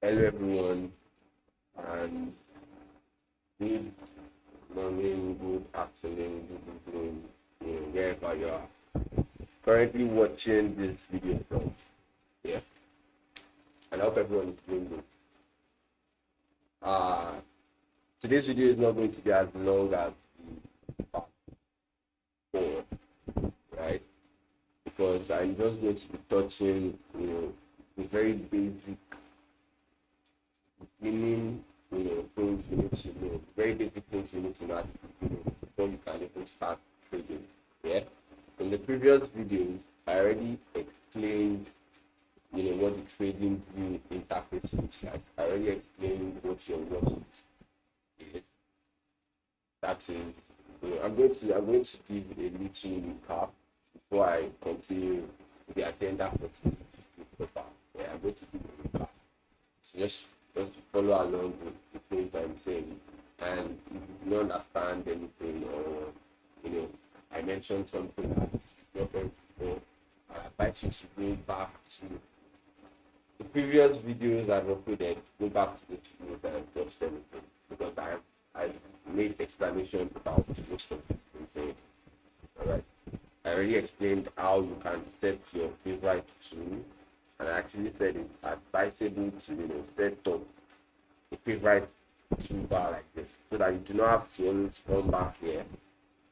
Hello everyone, and good morning, good afternoon, good evening, wherever you are currently watching this video from. Yeah, and I hope everyone is doing good. Today's video is not going to be as long as the part 4, right? Because I'm just going to be touching, the very basic meaning, things you need to know, very basic things you need to know, before you can even start trading. Yeah. In the previous videos, I already explained, what the trading view interface looks like. I already explained what your watch is. That is, I'm going to give a little recap before I continue the agenda for today's paper. Yeah, I'm going to give a recap. So just follow along with the things I'm saying. And if you don't understand anything, or I mentioned something that you're going before, I invite you to go back to the previous videos I've uploaded. Go back to the videos that I've just everything, because I made explanations about most of the things. Alright. I already explained how you can set your favorite tool, and I actually said it's advisable to set up a favorite toolbar like this, so that you do not have to always come back here,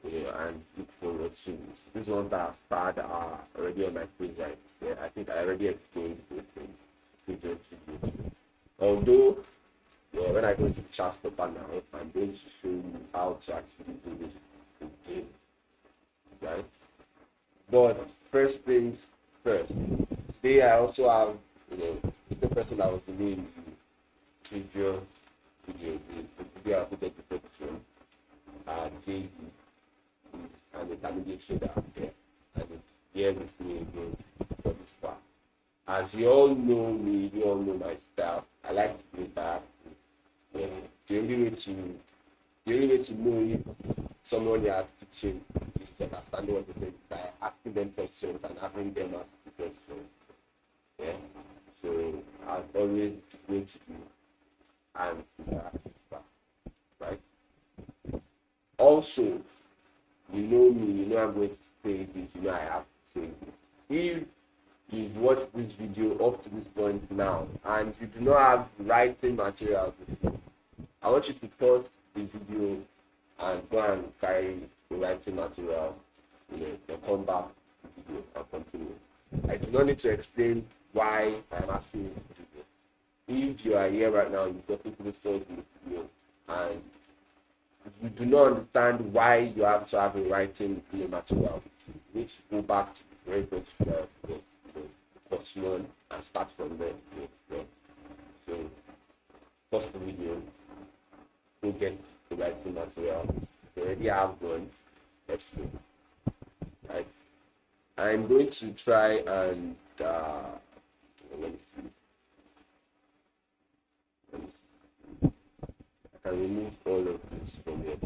and look for your tools. These ones that are starred are already on my favorite. Yeah, I think I already explained this in previous videos. Although, when I go to the chart paper now, I'm going to show you how to actually do this again, right? But first things first. Today I also have, the person that was doing the previous video, the video I put at the section, JD, an intermediate trader there, and it's here with me again for this part. As you all know me, you all know my style. I like to do that. The only way to know if someone you are teaching is to understand what they say by asking them questions and having them ask the questions. Yeah. So as always, going to do and right. Also, you know me, I'm going to say this, I have to say this. If you've watched this video up to this point now and you do not have writing materials with you, I want you to pause the video and go and carry the writing material, then come back to the video and continue. I do not need to explain why I'm asking you to do this. If you are here right now, you've gotten to this point in the video, and you do not understand why you have to have a writing material, you need to go back to the very first course one and start from there. So, pause the video, go get the writing material. You already have one. Let's go. Right. I'm going to try and let me see. I can remove all of this from here.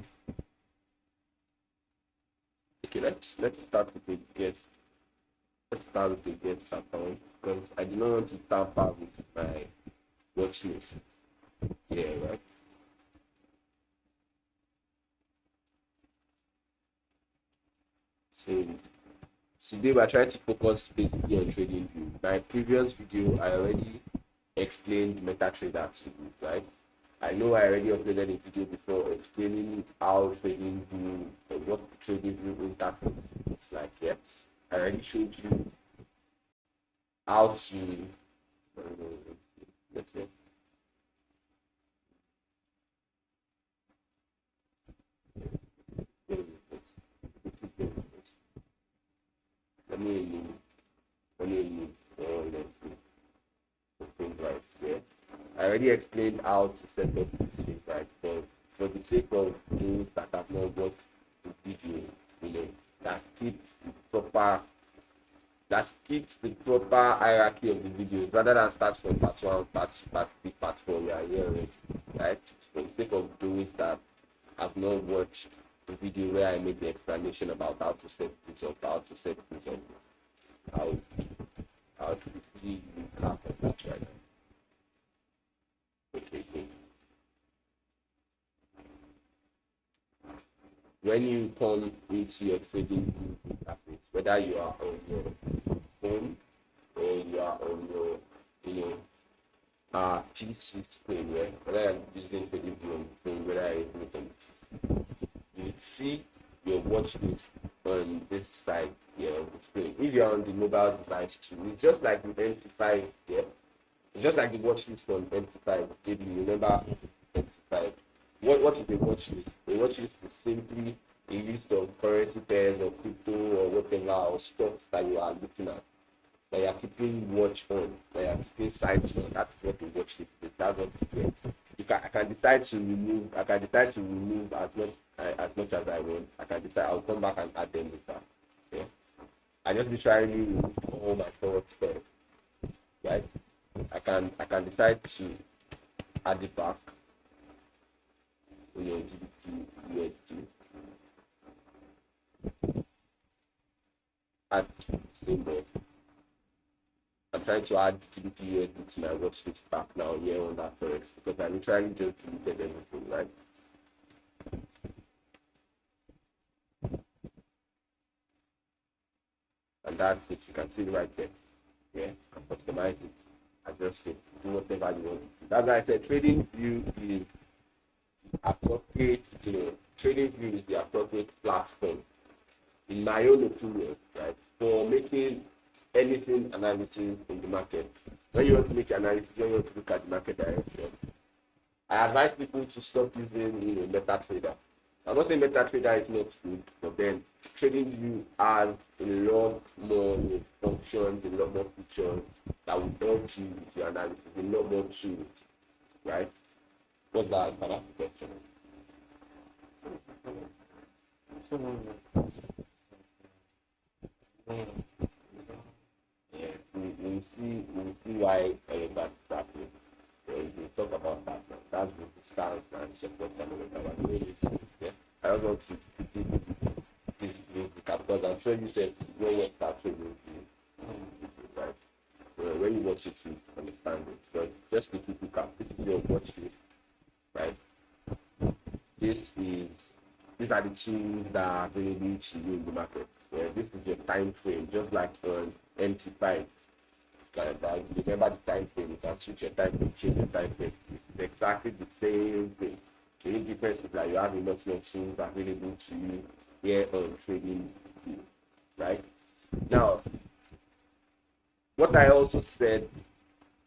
Okay, let's start with the guest. Let's start with the guest account, because I do not want to tamper with my watch list. Yeah, right. So today we're trying to focus basically on TradingView. My previous video I already explained MetaTrader to you, right? I know I already uploaded a video before explaining how TradingView, what TradingView interface looks like. Yeah, I already showed you how to let's say, let me things right here. I already explained how to set up this thing right, but for the sake of those that have not watched the video, that keeps the proper hierarchy of the videos, rather than start from part 1, part 2, part 3, part 4. We are here already, right? For the sake of those that have not watched the video where I made the explanation about how to set this up, I'll quickly recap of that right now. when you come into your trading interface, whether you are on your phone or you are on your, PC screen, yeah, whether you're using TradingView on the phone, whether you're using it on you see your watch list on this side here on the screen. If you're on the mobile device too, it's just like the MT5 here. It's just like the watch list on MT5. If you remember MT5. What is a watch list? A watch list is simply a list of currency pairs or crypto or whatever or stocks that you are looking at, that you are keeping watch on, that you are keeping sight on. That's what a watch list is. That's what it is. I can decide to remove as much as I want. I can decide I'll come back and add them later. Yeah. I just literally remove all my forward pairs. Right? I can decide to add it back. GBP, USD. Add symbol. I'm trying to add GBP USD to my watch list back now here on that forex because I literally just deleted everything, right? And that's it. You can see it right there. Yeah, and customize it, adjust it, do whatever you want. That's why I said TradingView is appropriate. TradingView is the appropriate platform, in my own opinion, right, for making anything analysis in the market. When you want to make analysis, when you want to look at the market direction, I advise people to stop using MetaTrader. I'm not saying MetaTrader is not good, but then TradingView has a lot more functions, a lot more features that will help you with your analysis, a lot more tools, right? What's that? That's the question. Yeah, we'll see why that's happening. We'll talk about that now. That's the stance and support and all of that. Yeah. I don't want to give this because I'm sure you said when you start trading, right? When you watch it, you understand it. But just to keep it up, this is your watch list, right? These are the tools that are available to you in the market. Yeah, this is your time frame, just like on MT5. Like, remember the time frame, you can switch your time frame, change your time frame. It's exactly the same thing. The only difference is that you have a lot more tools available to you here on TradingView, right? Now, what I also said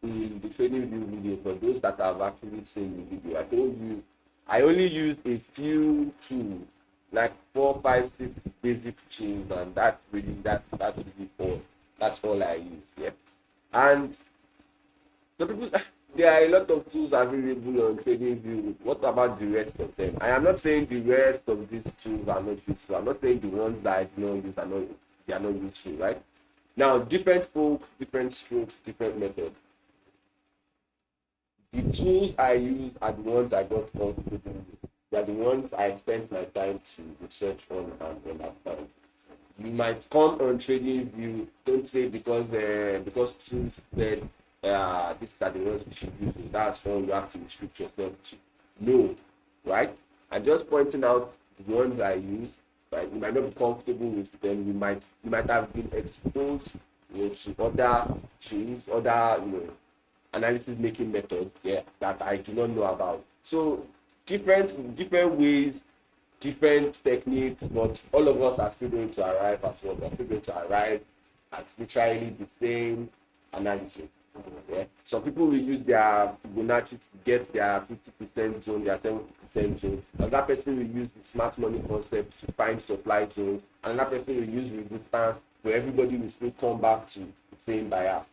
in the TradingView video, for those that have actually seen the video, I told you I only use a few tools, like 4, 5, 6 basic tools, and that's really all. That's all I use. Yeah. And so people, there are a lot of tools available on TradingView. What about the rest of them? I am not saying the rest of these tools are not useful. I'm not saying the ones that I do not use they are not useful, right? Now, different folks, different strokes, different methods. The tools I use are the ones I got comfortable with. They are the ones I spent my time to research on and understand. You might come on TradingView, don't say because tools said these are the ones you should use, that's all you have to restrict yourself to. No, right? I'm just pointing out the ones I use, right? You might not be comfortable with them. You might have been exposed to other tools, other analysis making methods, yeah, that I do not know about. So different ways, different techniques, but all of us are still going to arrive at what we're still going to arrive at literally the same analysis. Yeah. Some people will use their Fibonacci to get their 50% zone, their 70% zone. Another person will use the smart money concept to find supply zones. Another person will use resistance, where everybody will still come back to the same bias.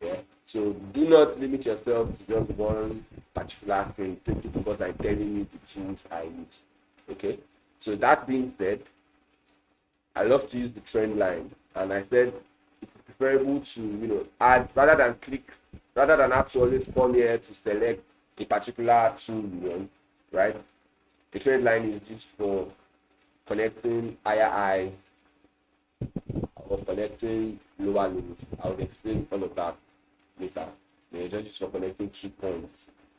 Yeah. So do not limit yourself to just one particular thing simply because I'm telling you the tools I use. Okay. So that being said, I love to use the trend line, and I said it's preferable to add rather than have to always come here to select a particular tool you want, right? The trend line is used for connecting higher highs or connecting lower lows. I will explain all of that later. Just use for connecting 2 points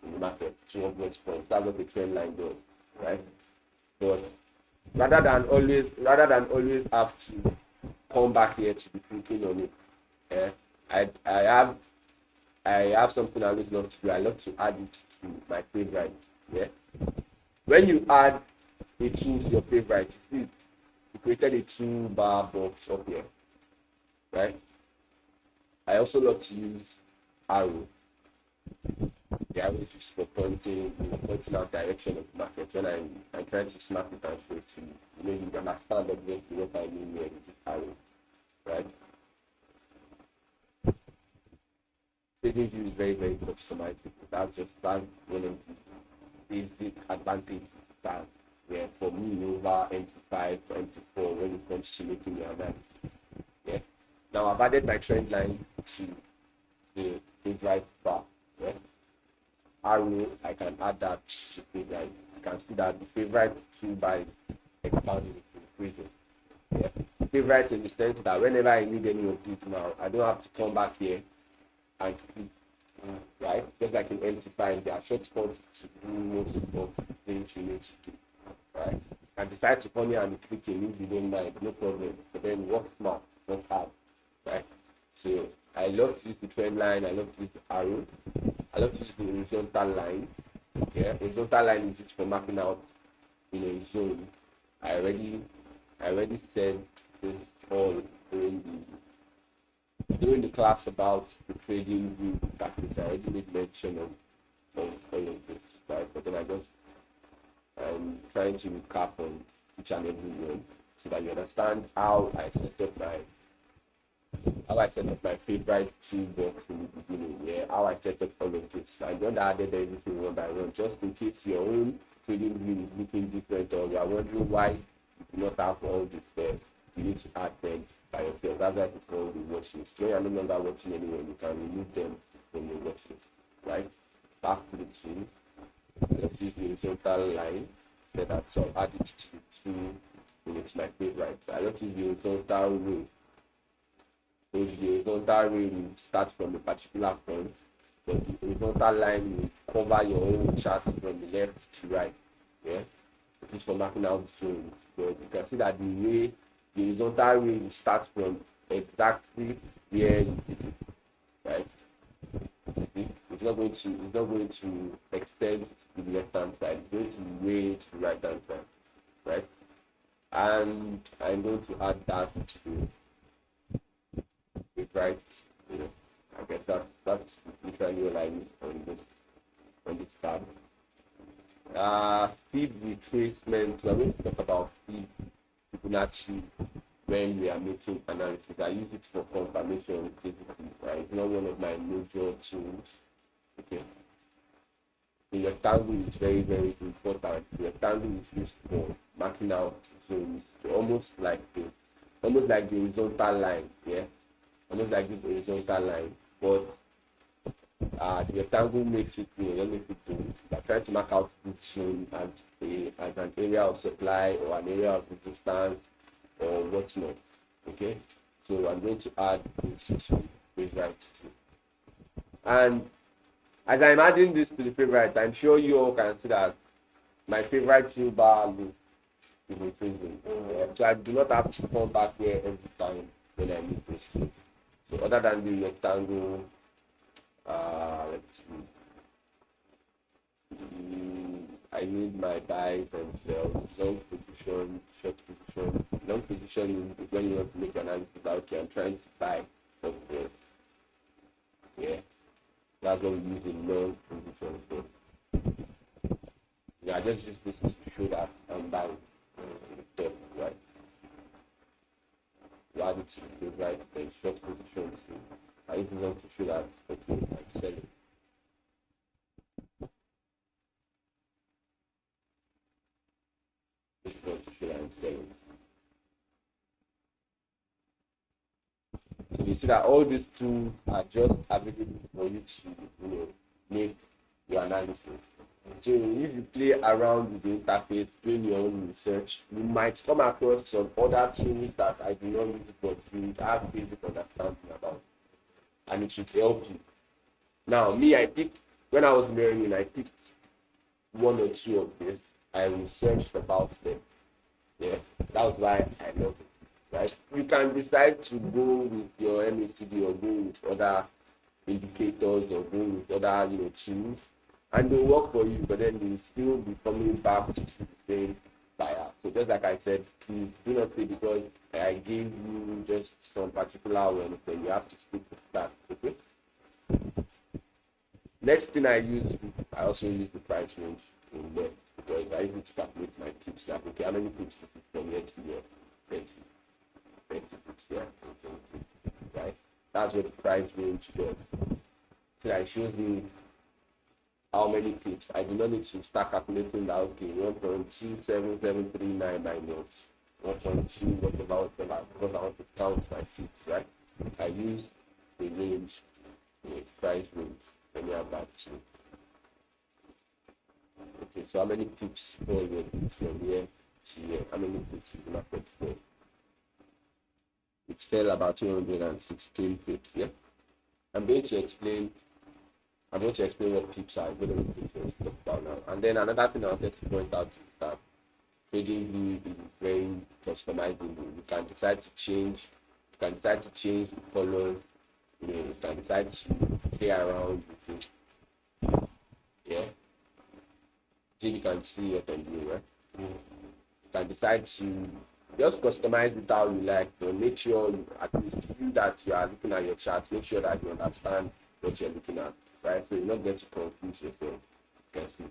in the market, 2 points. That's what the trend line does, right? But rather than always have to come back here to be clicking on it. I have something I always love to do. I love to add it to my favorite. Yeah. When you add a tool to your favorite, you created a toolbar box up here, right? I also love to use arrow. The arrow is used for pointing out direction of the market. When I'm trying to snap it and show it to you, you understand obviously what I mean here with this arrow, right? TradingView is very, very customizable. That's one of the basic advantages that for me over MT5 or MT4 when it comes to making your analysis. Yeah. Now I've added my trend line to the favorite bar. Yeah. Arrow, I can add that to favorite. You can see that the favorite toolbar is expanding, increasing. Yeah. Favorite in the sense that whenever I need any of these now, I don't have to come back here and click, right? Just like in MT5, there are shortcuts to do most of the things you need to do, right? And decide to come here and click a if you don't mind, no problem. But then work smart, not hard, right? So I love to use the trend line, I love to use the arrow, I love to use the horizontal line. Yeah, horizontal line is used for mapping out in a zone. I already said this all during the class about the TradingView practice. I already made mention of all of this, right? But then I'm trying to recap on each and every one so that you understand how I set up my favorite toolbox in the beginning. Yeah, how I set up all of this. I don't added everything one by one, just in case your own TradingView is looking different or you are wondering why you do not have all this there. You need to add them by yourself. That's why it's called the watch list. When you're no longer watching anywhere, you can remove them from your watch list, right? Back to the tool. Let's use the horizontal line. Set that, so I'll add it to the tool, and it's my favorite. I love to use the horizontal row. So the horizontal row will start from a particular point, but the horizontal line will cover your own chart from the left to right. Yeah, this is for marking out zones. But you can see that the horizontal way will start from exactly where you did it, right? It's not going to extend to the left hand side. It's going to way to the right hand side, right? And I'm going to add that to the right. I guess that's literally what I use on this tab. Speed retracement. We're going to talk about speed Fibonacci when we are making analysis. I use it for confirmation basically. It's not one of my major tools. Okay. The rectangle is very, very important. The rectangle is used for marking out zones, almost like the horizontal line, yeah, almost like this horizontal line. But the rectangle makes it clear. Let me put it. You're trying to mark out this zone as an area of supply or an area of resistance or whatnot. Okay, so I'm going to add this to favorite. And as I'm adding this to the favorite, I'm sure you all can see that my favorite toolbar is increasing. So I do not have to come back here every time when I need this. So other than the rectangle, let's see. I need my buys and sells, long position, short position. Long position is when you want to make an analysis. Okay, I'm trying to buy something. Yeah, that's what we use in long position. So yeah, I just use this to show that I'm buying stuff, right? You add it to the right, then short position. So I even want to show that okay, I'm selling. This is what to show that I'm selling. So you see that all these tools are just available for you to make your analysis. So if you play around with the interface, doing your own research, you might come across some other tools that I do not use, but you have basic understanding about, and it should help you. Now, when I was learning, I picked one or two of this. I researched about them. Yeah, that's why I love it. Right? You can decide to go with your MACD or go with other indicators or go with other tools, and they'll work for you, but then you'll still be coming back to the same buyer. So just like I said, please do not say because I gave you just some particular one, then you have to stick with that. Okay. Next thing I also use the price range in there because I use it to calculate my tips. Like, okay, how many tips is it from here to here? 20 tips here, right? That's what the price range does. So it shows me how many tips. I do not need to start calculating that, okay, 1.27739 minus 1.2 whatever, because I want to count my tips, right? I use the range, the price range. Let me have that too. Okay, so how many tips forward from here to here? How many tips is the market for? It fell about 216 pips, yeah? I'm going to explain what tips are. I'm going to talk about now. And then another thing I wanted to point out is that TradingView is very customizable. You can decide to change the colors, you can decide to play around with it. Yeah. So you can see what I'm doing, right? You can decide to just customize it how you like, but make sure at least that you are looking at your chart, make sure that you understand what you're looking at, right? So you're not going to confuse yourself. You can see.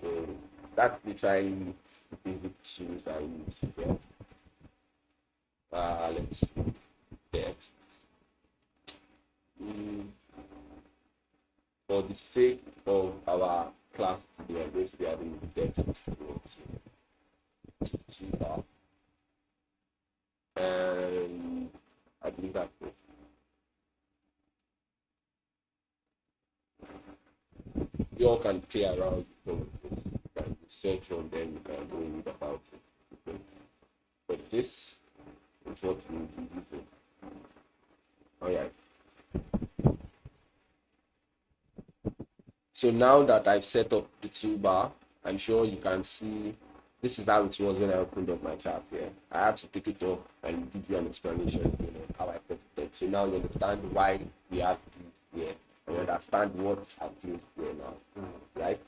So that's literally the basic tools I use. Yeah. Let's see. Text. For the sake of our class today, I'm going to be having the text. And I believe that's it. You all can play around with it. You can search on them, you can go read about it. Okay. But this is what we will be using. Alright. So now that I've set up the toolbar, I'm sure you can see this is how it was when I opened up my chart here. I had to pick it up and give you an explanation, how I set it up. So now you understand why we have this here. And you understand what I'm doing here now. Right?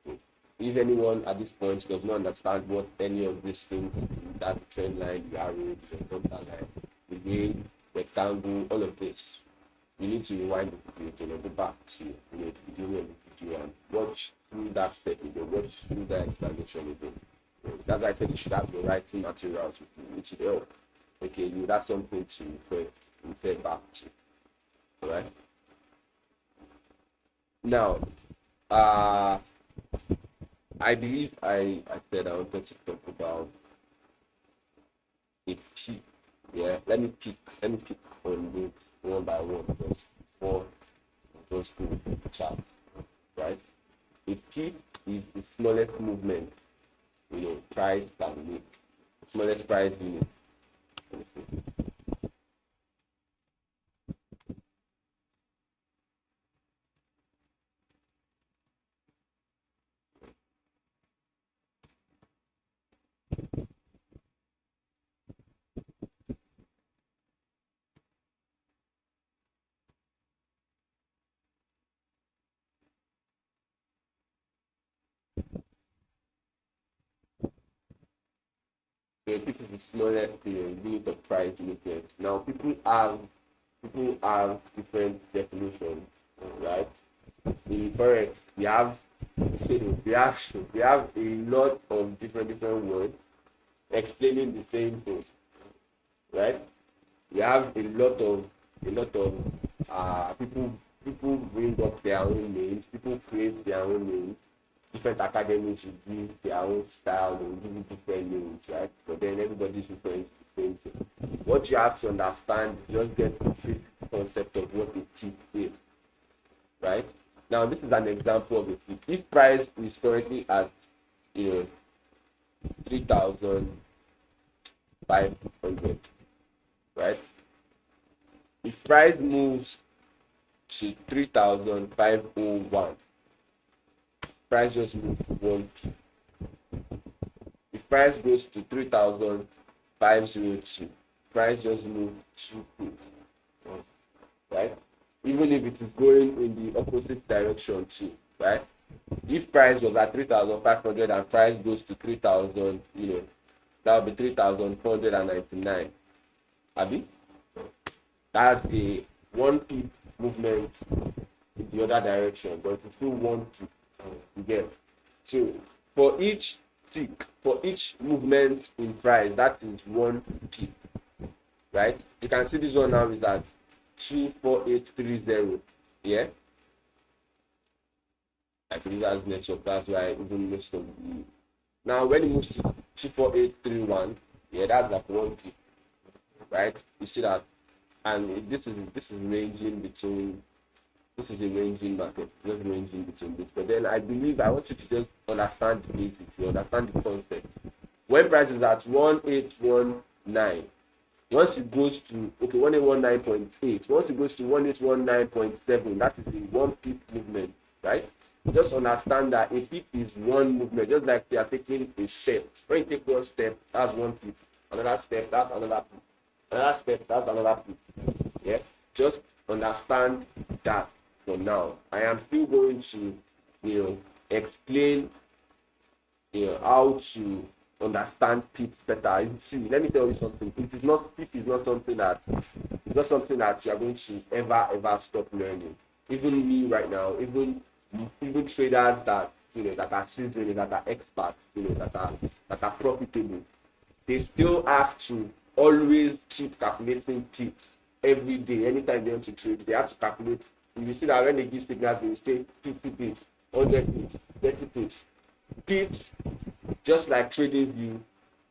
So if anyone at this point does not understand what any of these things, that trend line, the arrow, the horizontal line, the way, rectangle, all of this, you need to rewind the video, go back to the beginning of the video and watch through that step again, watch through that explanation again. That's why I said you should have your writing materials with you, which will help. Okay, that's something to refer back to. Alright? Now, I believe I said I wanted to talk about a peak. Yeah, let me pick on this one by one first before just go to the chart. Right? A peak is the smallest movement, price per week. Smallest price unit. So this is the smallest unit of price movement. Now people have different definitions, right? In forex, we have a lot of different words explaining the same thing, right? We have a lot of people bring up their own names, people create their own names. Different academies will give their own style, they will give you different names, right? But then everybody's referring to the same thing. What you have to understand is just get the basic concept of what a tip is, right? Now this is an example of a tip. If price is currently at 3,500, right? If price moves to 3,501, price just moves 1 pip. If price goes to 3,502. Price just moved 2 pips, right? Even if it is going in the opposite direction too, right? If price was at 3,500 and price goes to 3,000, that would be 3,499. Abi? That's a 1 pip movement in the other direction, but it's still 1 pip to get. So for each tick, for each movement in price, that is 1 pip, right? You can see this one now is at 24830. Yeah, I believe that's network. That's why I even missed up. Now when it moves to 24831, yeah, that's like 1 pip, right? You see that, and this is ranging between. This is a ranging market, just ranging between this. But then I believe I want you to just understand the basics, you understand the concept. When price is at 1819, once it goes to 1819.8, once it goes to 1819.7, that is a 1 pip movement, right? Just understand that a pip is 1 movement, just like they are taking a step. When you take 1 step, that's 1 pip. Another step, that's another pip. Another step, that's another pip. Yeah, just understand that. For now, I am still going to, explain, how to understand pips better. See, let me tell you something. Pip is not something that you are going to ever stop learning. Even me right now, even traders that that are seasoned, that are experts, that are profitable, they still have to always keep calculating pips every day. Anytime they want to trade, they have to calculate. You see that when they give signals, they will say 50 pips, 100 pips, 30 pips. Pips, just like TradingView,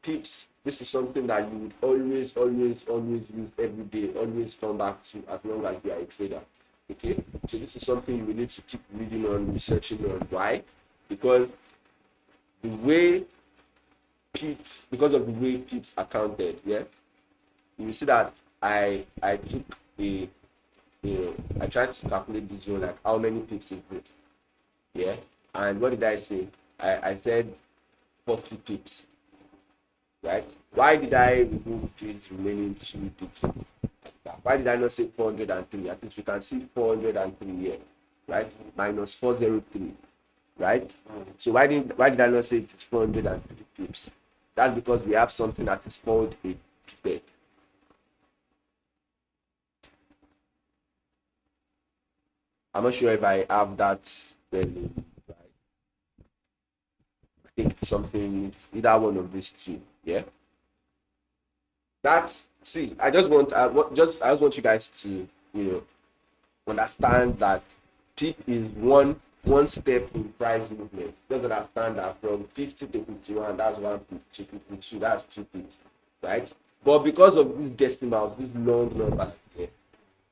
pips, this is something that you would always use every day, always come back to as long as you are a trader. Okay? So this is something you will need to keep reading on, researching on. Why? Because of the way pips are counted, yeah? You see that I took I tried to calculate this one, like how many pips is it, yeah, and what did I say? I said 40 pips, right? Why did I remove these remaining 2 pips? Why did I not say 403? At least we can see 403 here, right? Minus 403, right? So why did I not say it is 403 pips? That's because we have something that is called a pipette. I'm not sure if I have that spelling right. I think it's something, either one of these two. Yeah. I just want you guys to understand that pip is one step in price movement. Just understand that from 50 to 51, that's 1 pip. To 52, that's 2 pips, right? But because of these decimals, these long numbers,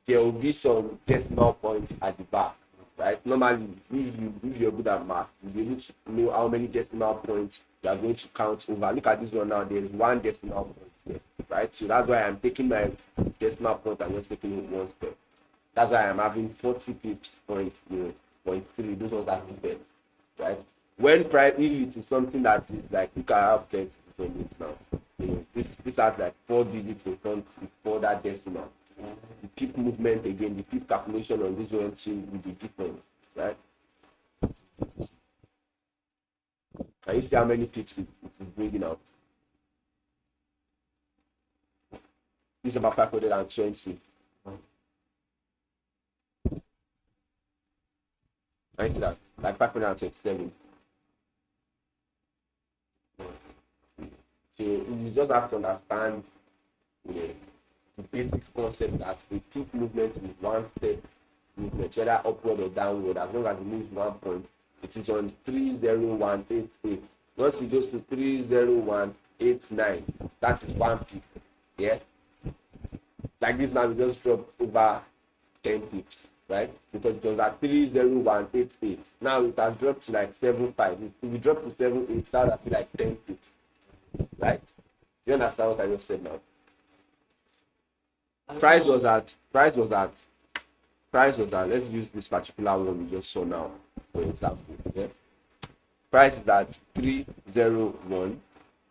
there will be some decimal points at the back, right? Normally, if you're good at math, you'll be able to know how many decimal points you are going to count over. Look at this one now. There is 1 decimal point here, right? So that's why I'm taking my decimal point and just taking it 1 step. That's why I'm having 40 pips point 0.3. Those ones are steps, right? When price, if it is something that is like, you can have 10 on it now. This has like 4 digits in front before that decimal. The pip movement again, the pip calculation on this one too will be different, right? Can you see how many pips it is bringing out? This is about 520. Can you see that? Like 527. So you just have to understand the basic concept that a pip movement is 1 step movement, whether upward or downward, as long as it moves 1 point. It is on 30188. Once it goes to 30189, that is 1 pip. Yeah? Like this now, we just dropped over 10 pips, right? Because it was at 30188. Now it has dropped to like 75. If we drop to 78, that would be like 10 pips, right? You understand what I just said now? Price was at, let's use this particular one we just saw now, for example. Okay? Price is at 301.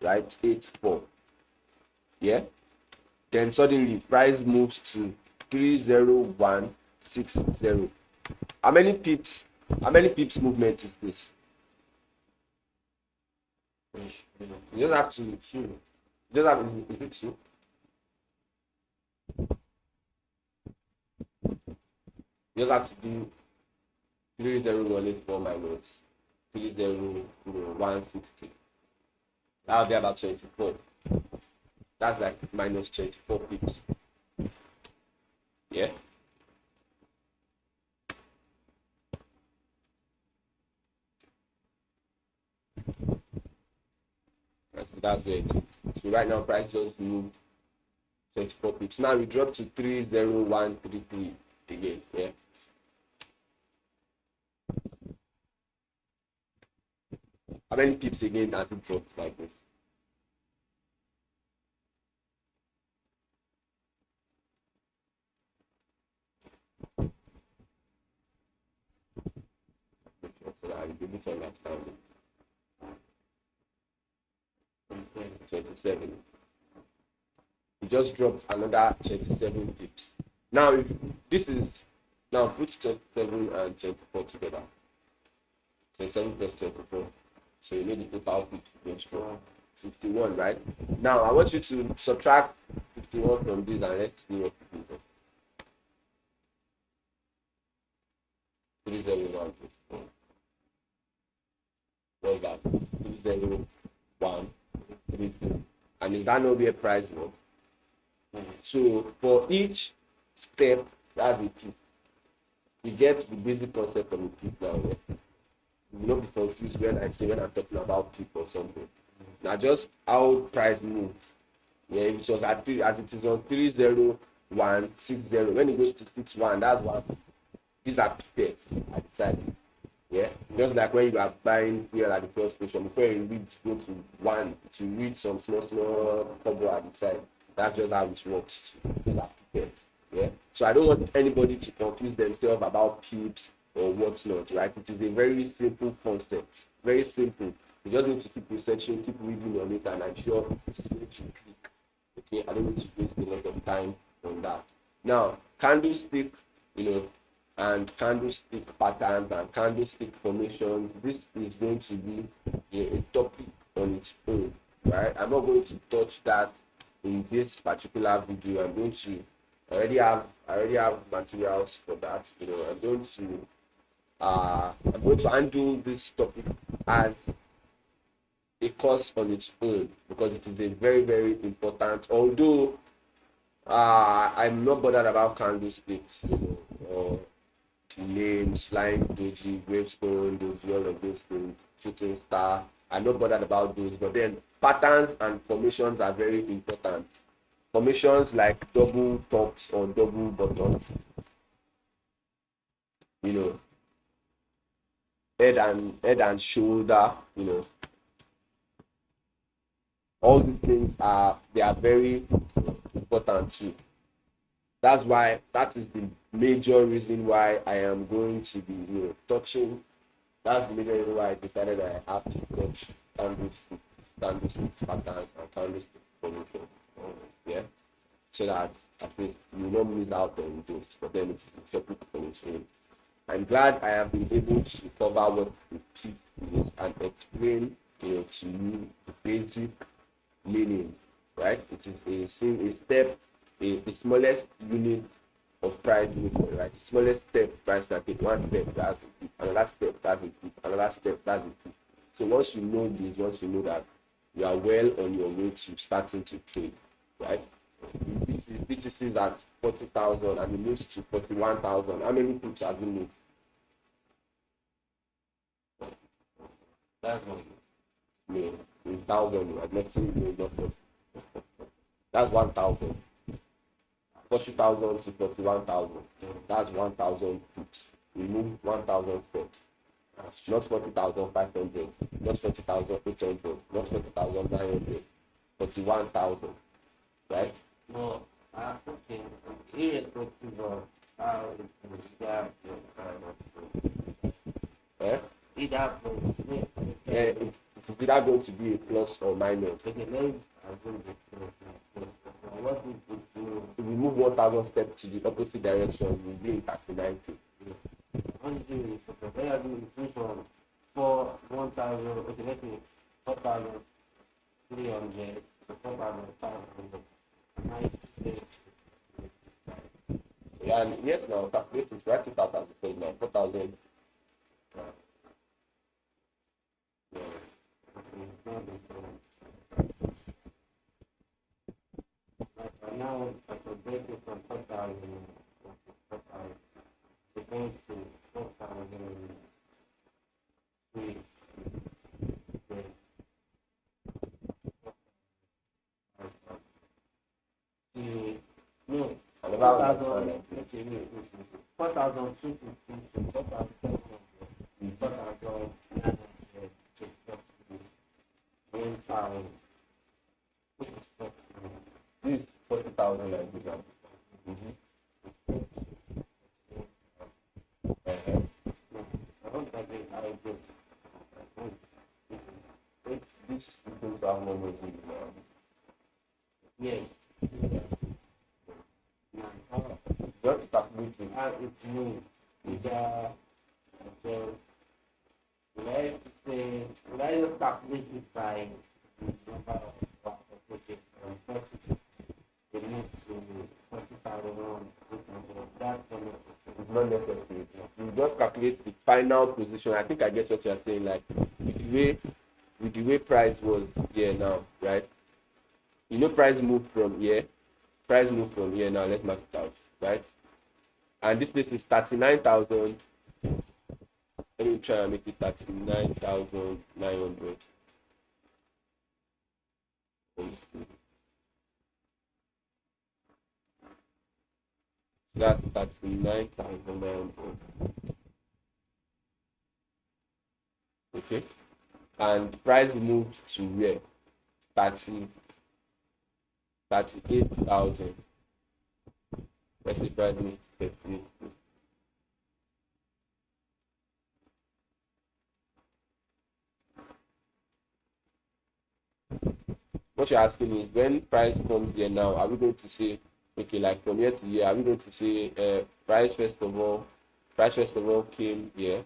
right? 84. Yeah. Then suddenly price moves to 30160. How many pips? How many pips movement is this? You just have to is it two? You just have to do 30184 minus 30160. That will be about 24. That's like minus 24 pips. Yeah. That's it. So right now price just moved 24 pips. Now we drop to 30133 again. Yeah. How many pips again does it drop like this? So that I'll be able to understand it. 27. We just dropped another 27 pips. Now if this is now put 27 and 24 together. 27 plus 24. So you need the total pips to 51, right? Now I want you to subtract 51 from this and let's see what it is. 301. What's that? 30132. And is that not be a price move? So for each step, that's a tip. You get the basic concept of a tip now. Yeah? You will not be confused when I'm talking about tip or something. Now just how price moves. Yeah, if it was at as it is on 30160. When it goes to 61, that's what these are steps at the side. Yeah, just like when you are buying fuel at the fuel station, before you reach go to one to read some small cover at the side. That's just how it works. These are steps. Yeah. So I don't want anybody to confuse themselves about pips or whatnot, right? It is a very simple concept. Very simple. You just need to keep researching, keep reading on it, and I'm sure it's going to click. Okay, I don't need to waste a lot of time on that. Now, candlestick, and candlestick patterns and candlestick formation. This is going to be a topic on its own, right? I'm not going to touch that in this particular video. I'm going to I already have materials for that. I'm going to handle this topic as a course on its own because it is a very, very important. Although I'm not bothered about candlesticks, or names, flying doji, gravestone, doji, all of those things, shooting star. I'm not bothered about those, but then patterns and formations are very important. Formations like double tops or double bottoms, head and shoulder, all these things are very important too. That is the major reason why I am going to be touching. That's the major reason why I decided I have to touch candlestick patterns and candlestick formation. Yeah, so that at least you will not miss out on this. But then it's a separate formation. I'm glad I have been able to cover what the tip is and explain to you the basic meaning. Right? It is a step. The smallest unit of price movement, right? The smallest step price that take one step, that's a tip, another step, that's a tip, another step, that's a tip. So once you know this, once you know that, you are well on your way to starting to trade, right? BTC is at 40,000 and it moves to 41,000. How many pips have you moved? That's one. No, 1,000. I've not seen you. That's 1,000. 40,000 to 41,000. That's 1,000 pips. We move 1,000 steps. Not 40,500. Not 40,800. Not 40,900. 41,000. Right? No, okay. Irrespective of how it is that Eh? it happens. It's Is that going to be a plus or minus? Okay, let's assume this. What is this? If we move 1,000 steps to the opposite direction, we'll be in 39. What is it? When I do this one for 1,000, okay, let's say 4,300 to 4,500. Yeah, and yes, now calculate it, write it out as a now 4,000. Now, I could break it from 4,000 to 4,000. It goes to 4,000. No, 4,000. Okay, no, 4,250 to 4,700. 4,900 to 1,000. This is 40,000 like this. I don't think I did. This is our numbers now. Yes. Just calculate it. It's new. So let's say, let's just calculate it by the number of projects from 40 to 40,000. That's It's not necessary. You just calculate the final position. I think I get what you're saying. Like with the way price was here now, right? You know, price moved from here. Price moved from here now. Let's mark it out, right? And this place is 39,000. Let me try and make it 39,900. That's 39,900. Okay. And price moved to where? 38,000. Let's say price moved to 38. What you're asking is, when price comes here now, are we going to say, okay, like from here to here, are we going to say price first of all came here?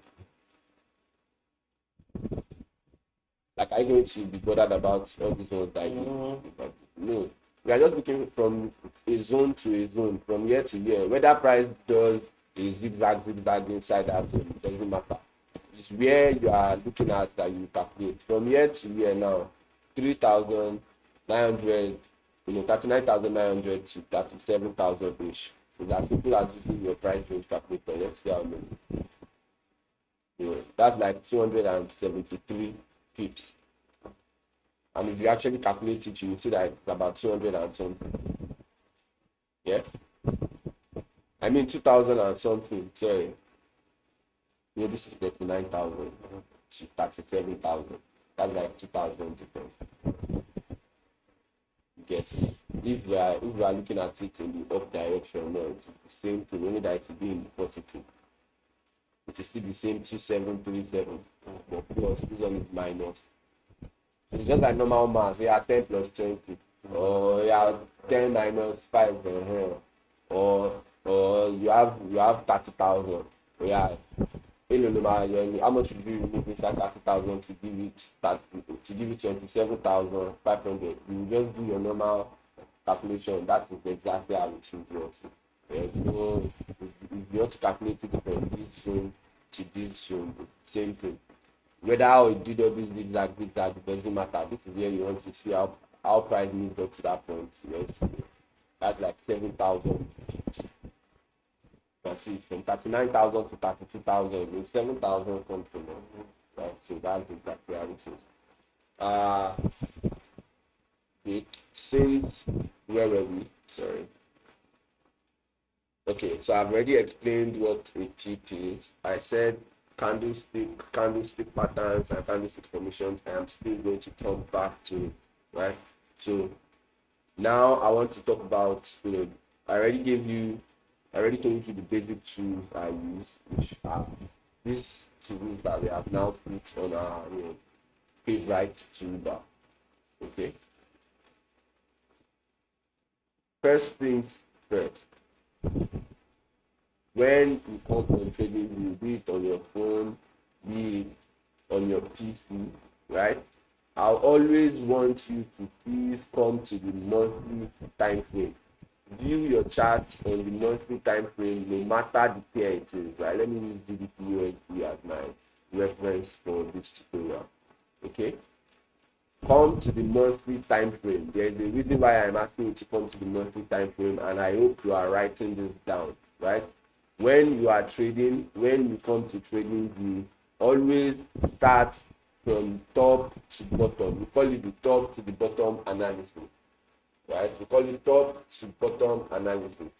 Like, are you going to be bothered about all these ones that No. We are just looking from a zone to a zone, from year to year. Whether price does a zigzag inside that zone, it doesn't matter. It's where you are looking at that you calculate. From year to year now, 3,900, 39,900 to 37,000-ish. It's as simple as using your price range calculator. Let's see how many. That's like 273 pips. And if you actually calculate it, you will see that it's about 200 and something. Yeah? I mean 2,000 and something, sorry. This is 39,000 to 37,000. That's like 2,000 difference. Yes. If we are looking at it in the up direction, no, it's the same thing, only that it will be in the positive. It is still the same 2737, but plus this one is minus. It's just like normal math. We are 10 plus 20, or you have 10 minus 5, or you have 30,000. Yeah. How much would you remove inside 30,000 to give it 27,500? You just do your normal calculation. That is exactly how it should work. So if you want to calculate it from this zone to this zone, same thing. Whether how it did all this zigzag, it doesn't matter. This is where you want to see how price moves up to that point. Yes. That's like 7,000. You can see from 39,000 to 32,000. 7,000 comes from right? So that's exactly how it is. Since where were we? Sorry. Okay, so I've already explained what a tip is. I said candlestick patterns and candlestick formations. I am still going to come back to, right? So now I want to talk about, I already told you the basic tools I use, which are these tools that we have now put on our favorite toolbar. Okay. First things first. When you come on TradingView, be it on your phone, be it on your PC, right? I'll always want you to please come to the monthly time frame. View your chart on the monthly time frame, no matter the pair it is, right? Let me use GBP as my reference for this tutorial. Okay? Come to the monthly time frame. There is a reason why I'm asking you to come to the monthly time frame, and I hope you are writing this down, right? When you are trading, when you come to TradingView, always start from top to bottom. We call it the top to the bottom analysis, right? We call it top to bottom analysis.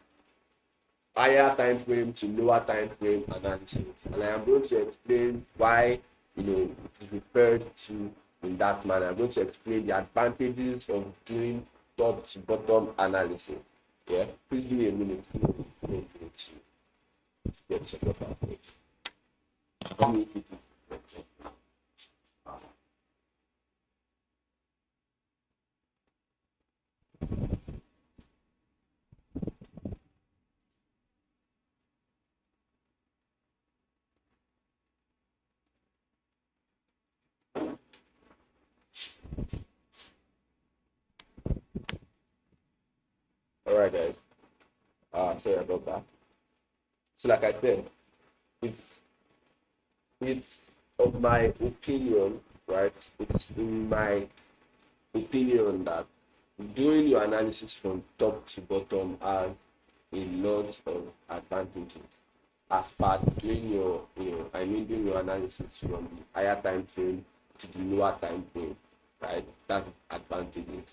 Higher time frame to lower time frame analysis, and I am going to explain why it is referred to in that manner. I'm going to explain the advantages of doing top to bottom analysis. Yeah, please give me a minute to get check up our page. Let me keep it. All right, guys. Sorry about that. So, like I said, it's of my opinion, right? It's in my opinion that doing your analysis from top to bottom has a lot of advantages as far as doing doing your analysis from the higher time frame to the lower time frame, right? That's advantages.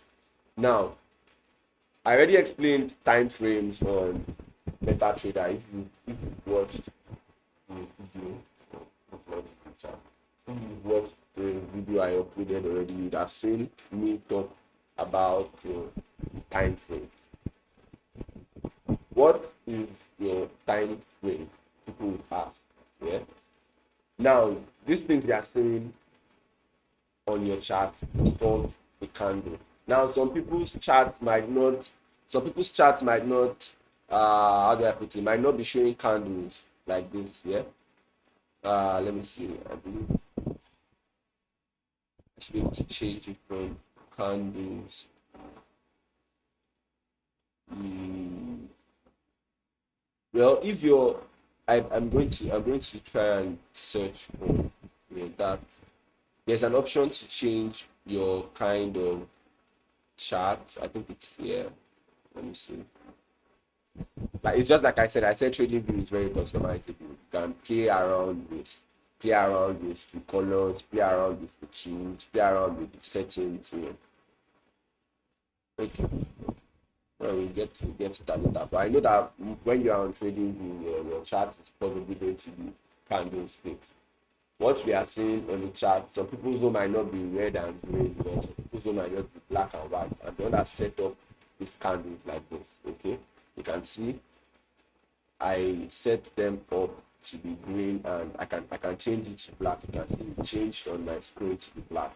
Now, I already explained time frames on MetaTrader. If you watched the video, watched the video I uploaded already, you'd have seen me talk about time frame. What is your time frame? People would ask. Yeah. Now, these things they are saying on your chart is called a candle. Now, some people's charts might not. How do I put it? Might not be showing candles like this. Yeah. Let me see. I believe I should be able to change it from candles. Well, if you're, I'm going to try and search for that. There's an option to change your kind of chart. I think it's here. Let me see. Like it's just like I said TradingView is very customizable. You can play around with the colors, play around with the tools, play around with the settings. Okay. Well, we get to that later. But I know that when you are on TradingView, your chart is probably going to be candlesticks. What we are seeing on the chart, some people's zone might not be red and green, but some people's zone might not be black and white. And they want to set up these candles like this. Okay, you can see I set them up to be green, and I can change it to black. You can see it changed on my screen to be black.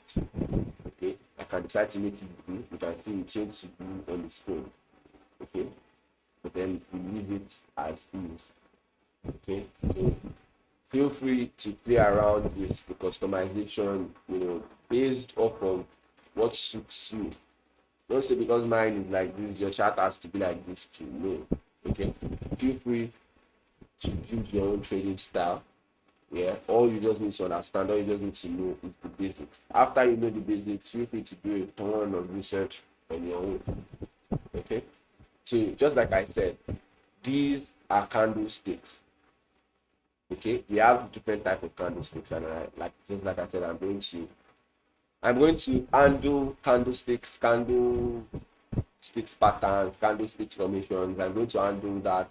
Okay, I can decide to make it blue. You can see it changed to blue on the screen. Okay, but then we leave it as is. Okay, so feel free to play around with the customization, based off of what suits you. Don't say because mine is like this, your chart has to be like this too. No. Okay, feel free to build your own trading style. Yeah, all you just need to understand, all you just need to know is the basics. After you know the basics, feel free to do a ton of research on your own. Okay, so just like I said, these are candlesticks. Okay, we have different types of candlesticks, and just like I said, I'm going to undo candlesticks patterns, candlestick formations. I'm going to undo that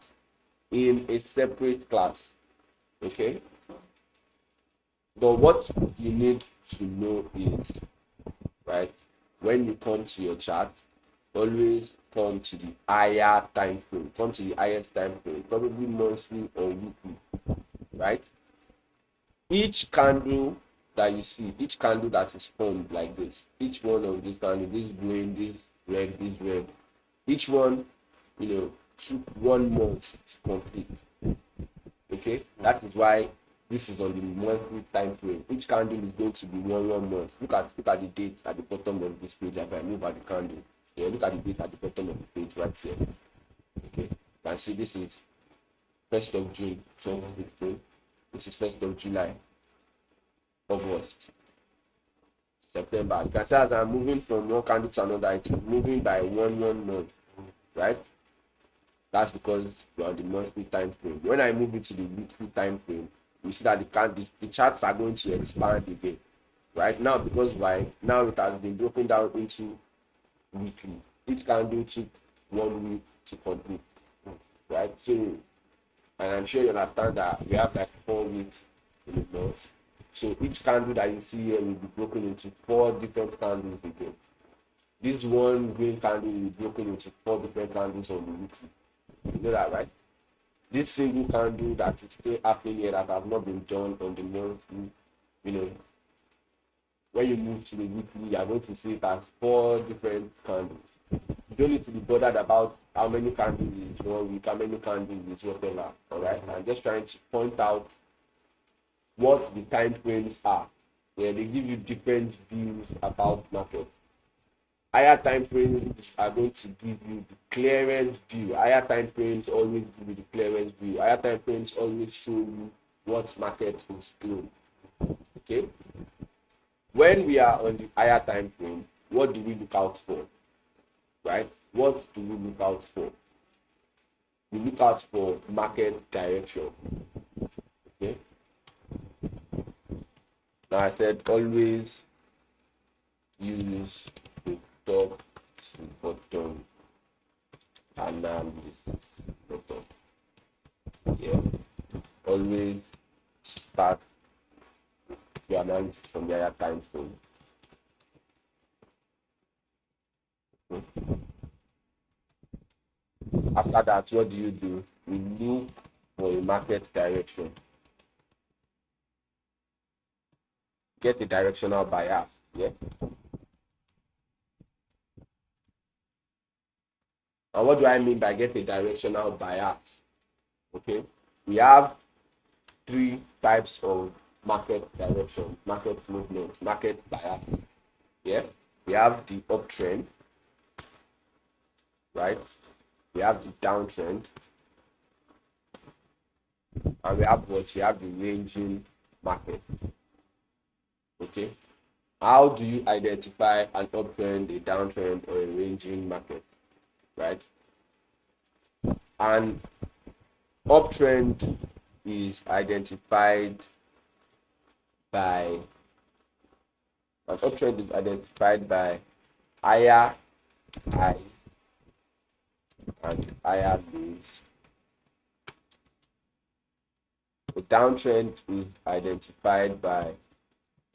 in a separate class. Okay, but what you need to know is, right, when you come to your chart, always come to the higher time frame, come to the highest time frame, probably monthly or weekly, right? Each candle that you see, each candle that is formed like this, each one of these candles, this green, this red, each one, took 1 month to complete. Okay, that is why this is on the monthly time frame. Each candle is going to be one month. Look at the date at the bottom of this page. If I move at the candle, look at the date at the bottom of the page right here. Okay, you can see this is 1st of June 2016. This is 1st of July, August, September. You can see as I'm moving from one candle to another, it's moving by one month, right? That's because we're on the monthly time frame. When I move into the weekly time frame, you see that the charts are going to expand again. Right now, because why? Now it has been broken down into weekly. Each candle took 1 week to complete. Right? So, and I'm sure you understand that we have like 4 weeks in the month. So each candle that you see here will be broken into 4 different candles again. This one green candle will be broken into 4 different candles on the weekly. You know that, right? This single candle that is still happening here that has not been done on the monthly, when you move to the weekly, you are going to see it as 4 different candles. You don't need to be bothered about how many candles is 1 week, how many candles is whatever. Alright? I'm just trying to point out what the time frames are. Yeah, they give you different views about market. Higher time frames are going to give you the clearest view. Higher time frames always give you the clearest view. Higher time frames always show you what market is doing. Okay? When we are on the higher time frame, what do we look out for? Right? What do we look out for? We look out for market direction. Okay? Now I said always use the top to bottom analysis method. Yeah. Always start your analysis from the higher time frame. After that, what do? We look for a market direction. Get a directional bias. Yeah. And what do I mean by get a directional bias? Okay. We have 3 types of market direction, market movement, market bias. Yeah. We have the uptrend, right? We have the downtrend, and we have what? We have the ranging market. Okay. How do you identify an uptrend, a downtrend, or a ranging market? Right? An uptrend is identified by higher highs and higher lows. A downtrend is identified by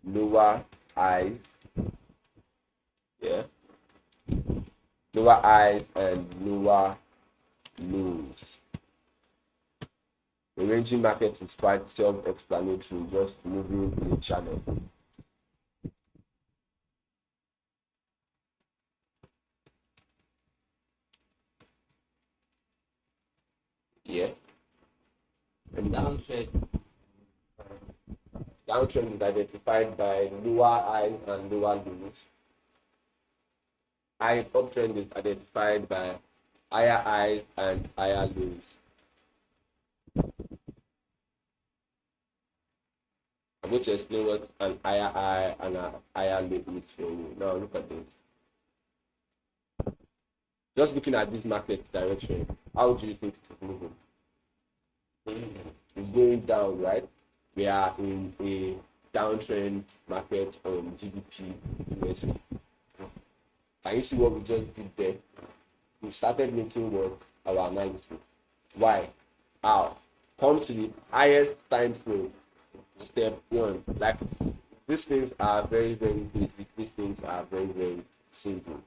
lower highs, lower highs and lower lows. The ranging market is quite self-explanatory, just moving in a channel. Yeah. And downtrend is identified by lower highs and lower lows. Uptrend is identified by higher highs and higher lows. I'm going to explain what an higher high and a higher low is for you. Now look at this. Just looking at this market direction, how do you think it's moving? It's going down, right? We are in a downtrend market on GBP USD. Can you see what we just did there? We started making work our analysis. Why? How? Come to the highest time frame. Step 1. Like, these things are very, very basic. These things are very, very simple.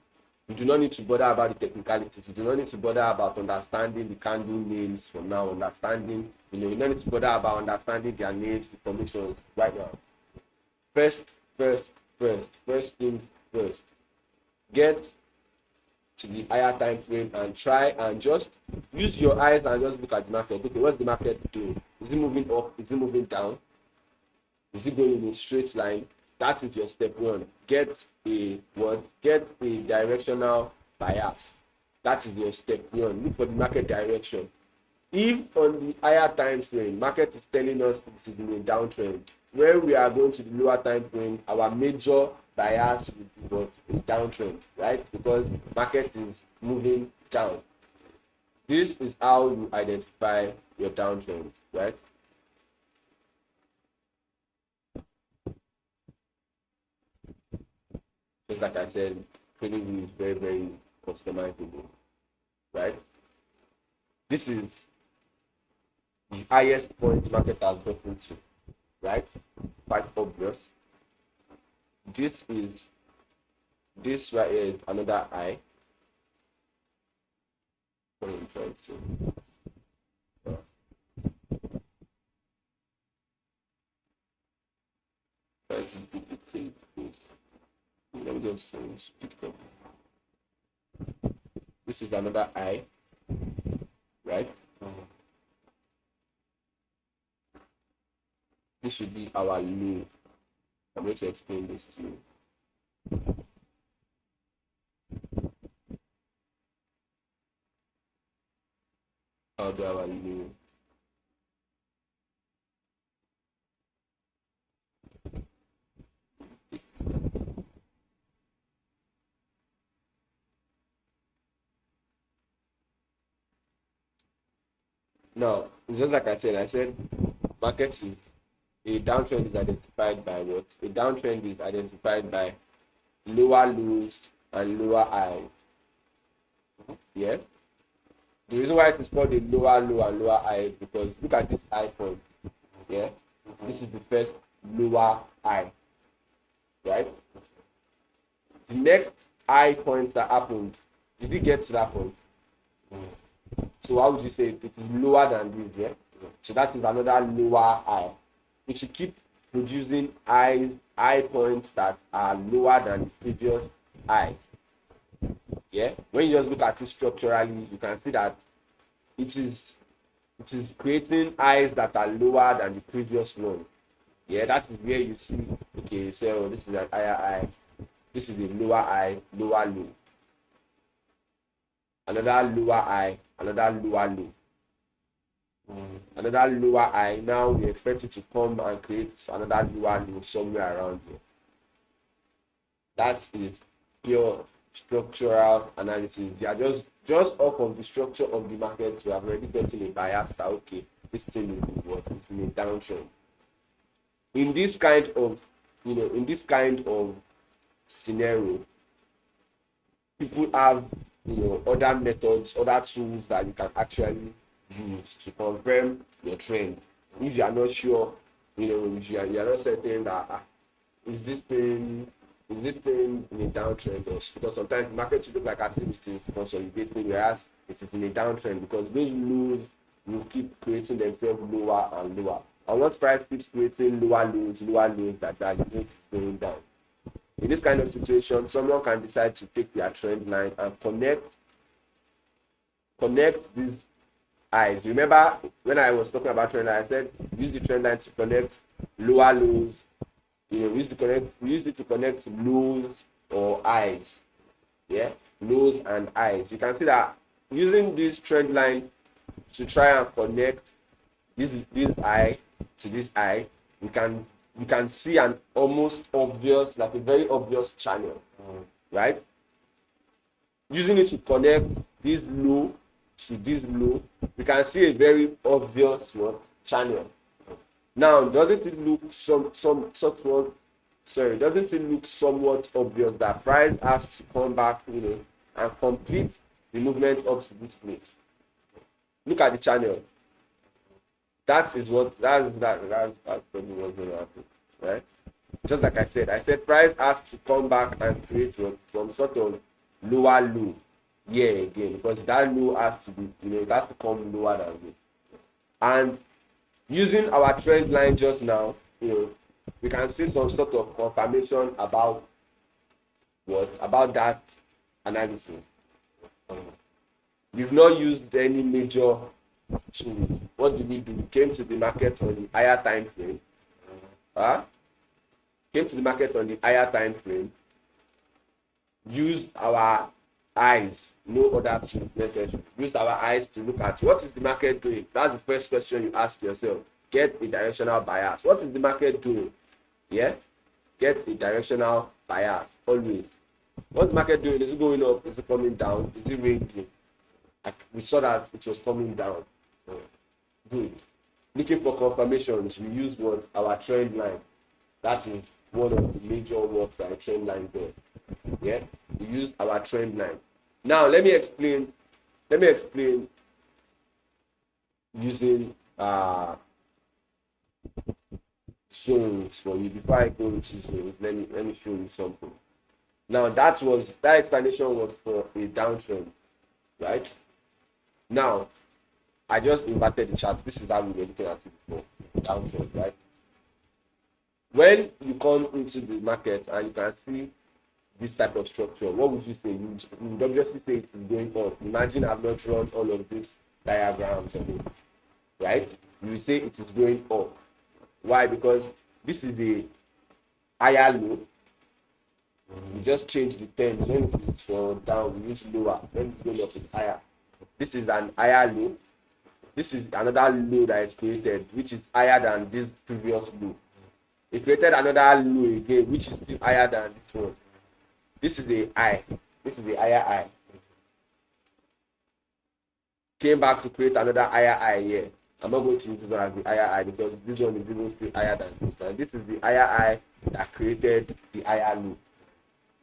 You do not need to bother about the technicalities. You do not need to bother about understanding the candle names from now. You don't need to bother about understanding their names, the formations right now. First things first. Get to the higher time frame and try and just use your eyes and just look at the market. Okay, what's the market doing? Is it moving up? Is it moving down? Is it going in a straight line? That is your step one. Get a directional bias. That is your step one. Look for the market direction. If on the higher time frame, market is telling us this is in a downtrend, when we are going to the lower time frame, our major bias will be what? A downtrend, right? Because market is moving down. This is how you identify your downtrend, right? Just like I said, TradingView is very, very customizable, right? This is the highest point market has gotten to, right? Quite obvious. This right here is another high. What am I trying to try to duplicate this. Let me just speed up. This is another high, right? This should be our low. I'm going to explain this to you. I'll do our low. Now, it's just like I said market is a downtrend is identified by what? A downtrend is identified by lower lows and lower highs. Yeah? The reason why it is called a lower low and lower high is because look at this high point. Yeah? This is the first lower high. Right? The next high point that happened, did it get to that point? So how would you say it is lower than this, yeah? So that is another lower high. It should keep producing high points that are lower than the previous highs. Yeah? When you just look at it structurally, you can see that it is creating highs that are lower than the previous one. Yeah, that is where you see, okay, so this is an higher high, this is a lower high, lower low. Another lower high, another lower low. Another lower high. Now we expect it to come and create another lower low somewhere around here. That is pure structural analysis. They are just off of the structure of the market. We have already gotten a bias that okay, this thing is what is in a downtrend. In this kind of scenario, people have other methods, other tools that you can actually use to confirm your trend. If you are not sure, if you are not certain that is this thing in a downtrend, or because sometimes the market should look like as if it is consolidating, whereas it is in a downtrend because those lows will keep creating themselves lower and lower. And once price keeps creating lower lows like that, it keeps going down. In this kind of situation, someone can decide to take their trend line and connect these highs. Remember when I was talking about trend line, I said use the trend line to connect lower lows. We use it to connect lows or highs. Yeah, lows and highs. You can see that using this trend line to try and connect this high to this high, we can see an almost obvious, like a very obvious channel, right? Using it to connect this low to this low, we can see a very obvious channel. Now, doesn't it look somewhat obvious that price has to come back, and complete the movement up to this place? Look at the channel. That's probably what's going to happen, right? Just like I said price has to come back and create some sort of lower low here again, because that low has to be, it has to come lower than this. And using our trend line just now, we can see some sort of confirmation about what? About that analysis. We've not used any major tools. What did we do? We came to the market on the higher time frame. Came to the market on the higher time frame. Used our eyes, no other tools necessary. Used our eyes to look at what is the market doing. That's the first question you ask yourself. Get a directional bias. What is the market doing? Yeah? Get a directional bias, always. What's the market doing? Is it going up? Is it coming down? Is it ranging? We saw that it was coming down. Good. Looking for confirmations, we use what? Our trend line. That is one of the major works that a trend line does. Yeah? We use our trend line. Now let me explain using zones for you. Before I go into zones, let me show you something. Now that explanation was for a downtrend, right? Now I just inverted the chart. This is how we were looking at it before. Downtrend, right? When you come into the market and you can see this type of structure, what would you say? You would obviously say it is going up. Imagine I've not drawn all of these diagrams of it, right? You will say it is going up. Why? Because this is a higher low. We just change the terms. When it is from down, we use lower. When it's going up, it's higher. This is an higher low. This is another low that is created, which is higher than this previous low. It created another low again, which is still higher than this one. This is a high. This is a higher high. Came back to create another higher high here. I'm not going to use this one as the higher high because this one is even still higher than this one. This is the higher high that created the higher low.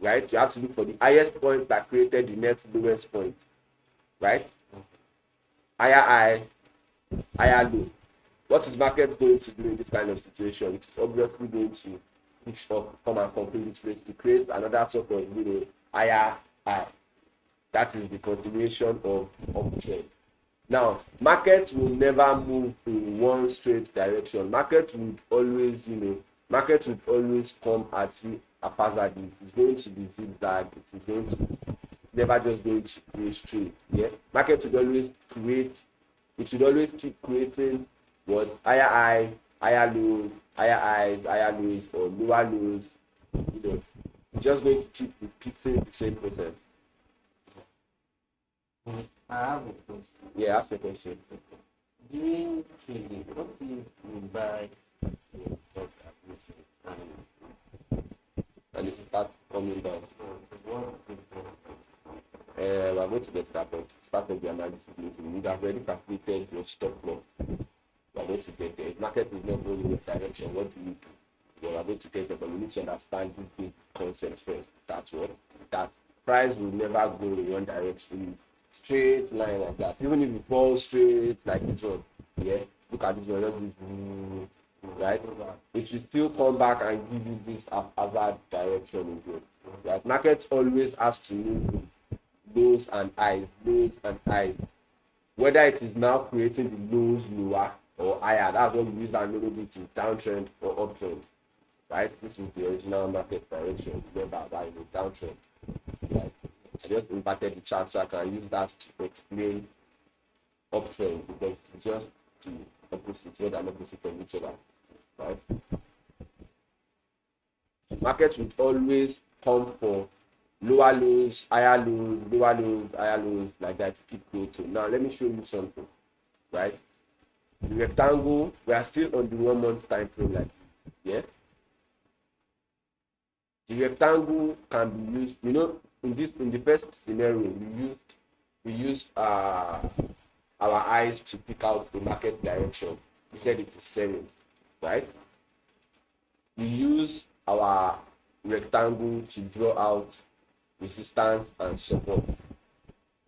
Right? You have to look for the highest point that created the next lowest point. Right? Higher high, higher low. What is market going to do in this kind of situation? It's obviously going to push up, come and complete this place to create another sort of higher high. That is the continuation of uptrend. Now, market will never move in one straight direction. Market would always, come at you haphazardly. It's going to be zigzag. It is going to never just going to be straight. Yeah, market would always create. It should always keep creating what? Higher high, higher lows, higher highs, higher lows, or lower lows. It's just going to keep repeating the same process. I have a question. Yeah, ask the question. During trading, what if you buy and it starts coming down? We're going to get started. Start of the analysis meeting. We have already calculated your stop loss. We're going to get there. If market is not going in this direction, what do you do? We're going to get there, but we need to understand this big concept first. That's what? That price will never go in one direction. Straight line like that. Even if it falls straight like this one, yeah. Look at this one, just this, right? It should still come back and give you this haphazard direction again. Right? Markets always has to move lows and highs, whether it is now creating the lows lower or higher. That's what we use that melody to downtrend or uptrend. Right? This is the original market direction. Remember that is a downtrend. Right? I just inverted the chart so I can use that to explain uptrend because it's just the opposite, what an opposite of each other. Right? Markets would always come for lower lows, higher lows, lower lows, higher lows, like that to keep creating. Now let me show you something. Right? The rectangle, we are still on the 1 month time frame like this. Yeah? The rectangle can be used, in the first scenario, we used our eyes to pick out the market direction. We said it is selling, right? We use our rectangle to draw out resistance and support.